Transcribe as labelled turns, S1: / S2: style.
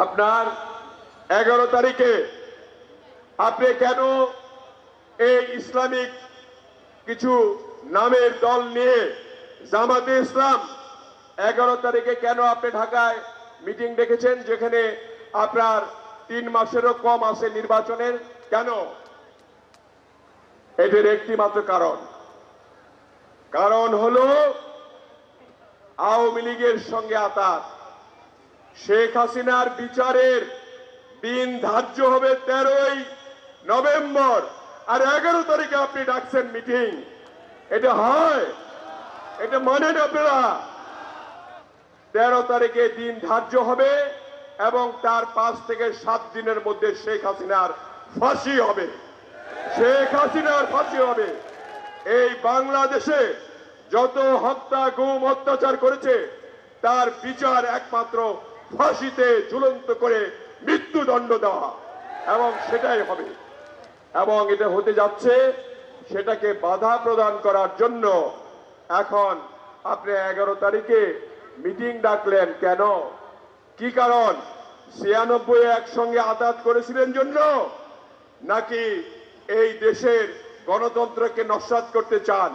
S1: আপনার 11 তারিখে আপনি কেন এই ইসলামিক কিছু নামের দল নিয়ে জামাতে ইসলাম 11 তারিখে কেন আপনি ঢাকায় মিটিং ডেকেছেন, যেখানে আপনার 3 মাসেরও কম আছে নির্বাচনের? কেন? এটির একটি মাত্র কারণ হলো আওয়ামী লীগের সঙ্গে আতাত। শেখ হাসিনার বিচারের দিন ধার্য হবে 13ই নভেম্বর, আর 11 তারিখে আপনি ডাকছেন মিটিং। এটা হয়? এটা মানেন আপনারা? 13 তারিখে দিন ধার্য হবে এবং তার 5 থেকে 7 দিনের মধ্যে শেখ হাসিনার ফাঁসি হবে। শেখ হাসিনার ফাঁসি হবে। এই বাংলাদেশে যত হত্যা, গুম, অত্যাচার করেছে তার বিচার একমাত্র ফাঁসিতে ঝুলন্ত করে মৃত্যুদণ্ড দেওয়া, এবং সেটাই হবে। এবং এটা হতে যাচ্ছে, সেটাকে বাধা প্রদান করার জন্য এখন আপনি 11 তারিখে মিটিং ডাকলেন কেন? কি কারণ? 96 একসঙ্গে আঘাত করেছিলেন জন্য, নাকি এই দেশের গণতন্ত্রকে নস্যাৎ করতে চান?